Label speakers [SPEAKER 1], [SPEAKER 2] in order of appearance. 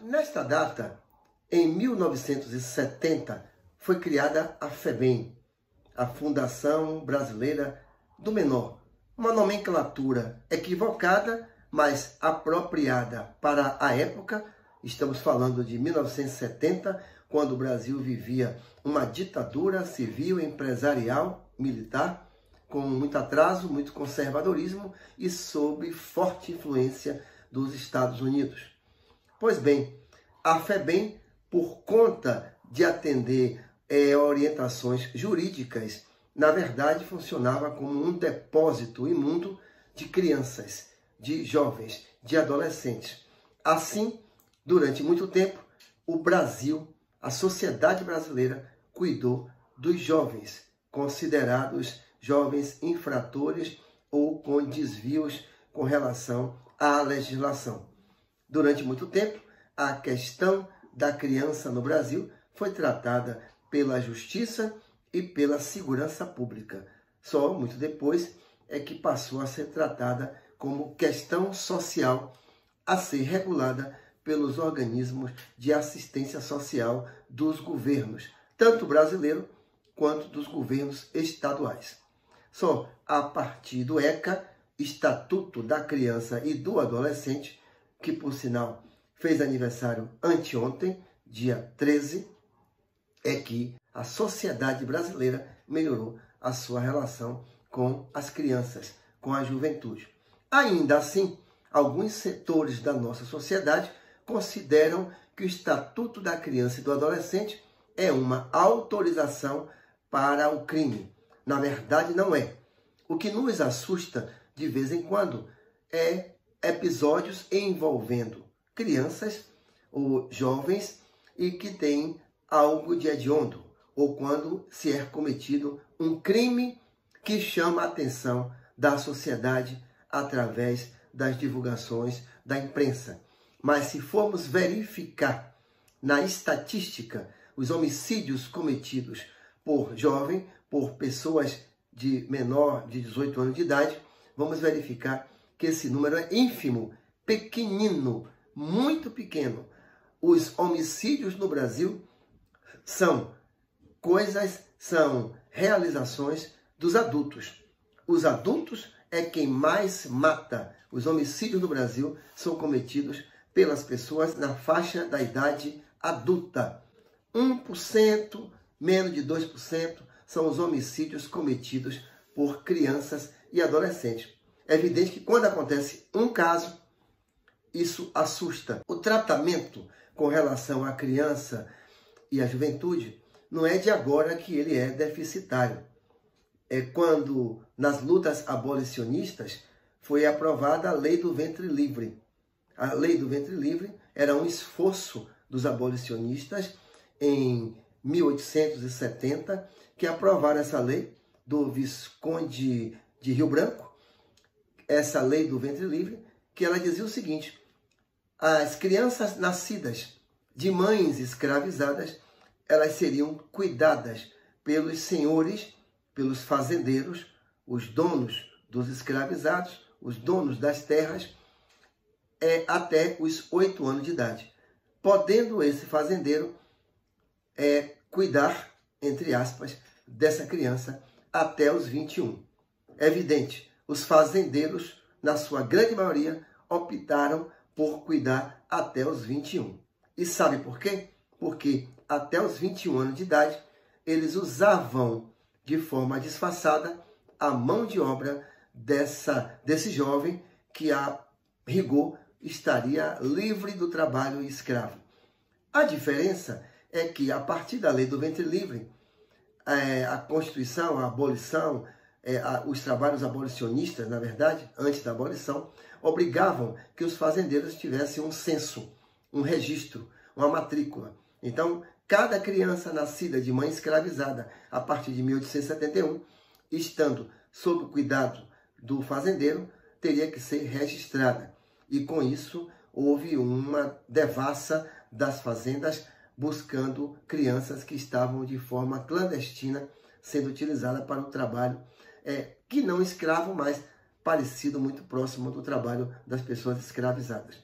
[SPEAKER 1] Nesta data, em 1970, foi criada a FEBEM, a Fundação Brasileira do Menor. Uma nomenclatura equivocada, mas apropriada para a época. Estamos falando de 1970, quando o Brasil vivia uma ditadura civil, empresarial, militar, com muito atraso, muito conservadorismo e sob forte influência dos Estados Unidos. Pois bem, a FEBEM, por conta de atender orientações jurídicas, na verdade funcionava como um depósito imundo de crianças, de jovens, de adolescentes. Assim, durante muito tempo, o Brasil, a sociedade brasileira, cuidou dos jovens, considerados jovens infratores ou com desvios com relação à legislação. Durante muito tempo, a questão da criança no Brasil foi tratada pela Justiça e pela Segurança Pública. Só muito depois é que passou a ser tratada como questão social a ser regulada pelos organismos de assistência social dos governos, tanto brasileiro quanto dos governos estaduais. Só a partir do ECA, Estatuto da Criança e do Adolescente, que por sinal fez aniversário anteontem, dia 13, é que a sociedade brasileira melhorou a sua relação com as crianças, com a juventude. Ainda assim, alguns setores da nossa sociedade consideram que o Estatuto da Criança e do Adolescente é uma autorização para o crime. Na verdade, não é. O que nos assusta de vez em quando é episódios envolvendo crianças ou jovens e que têm algo de hediondo, ou quando se é cometido um crime que chama a atenção da sociedade através das divulgações da imprensa. Mas se formos verificar na estatística os homicídios cometidos por jovem, por pessoas de menor de 18 anos de idade, vamos verificar que esse número é ínfimo, pequenino, muito pequeno. Os homicídios no Brasil são realizações dos adultos. Os adultos é quem mais mata. Os homicídios no Brasil são cometidos pelas pessoas na faixa da idade adulta. 1%, menos de 2%, são os homicídios cometidos por crianças e adolescentes. É evidente que quando acontece um caso, isso assusta. O tratamento com relação à criança e à juventude não é de agora que ele é deficitário. É quando, nas lutas abolicionistas, foi aprovada a Lei do Ventre Livre. A Lei do Ventre Livre era um esforço dos abolicionistas em 1870, que aprovaram essa lei do Visconde de Rio Branco, essa Lei do Ventre Livre, que ela dizia o seguinte: as crianças nascidas de mães escravizadas, elas seriam cuidadas pelos senhores, pelos fazendeiros, os donos dos escravizados, os donos das terras, até os 8 anos de idade, podendo esse fazendeiro cuidar, entre aspas, dessa criança até os 21. É evidente, os fazendeiros, na sua grande maioria, optaram por cuidar até os 21. E sabe por quê? Porque até os 21 anos de idade, eles usavam de forma disfarçada a mão de obra desse jovem que, a rigor, estaria livre do trabalho escravo. A diferença é que, a partir da Lei do Ventre Livre, a Constituição, a abolição, os trabalhos abolicionistas, na verdade, antes da abolição, obrigavam que os fazendeiros tivessem um censo, um registro, uma matrícula. Então, cada criança nascida de mãe escravizada a partir de 1871, estando sob o cuidado do fazendeiro, teria que ser registrada. E com isso, houve uma devassa das fazendas buscando crianças que estavam de forma clandestina sendo utilizadas para o trabalho, que não escravo, mas parecido, muito próximo do trabalho das pessoas escravizadas.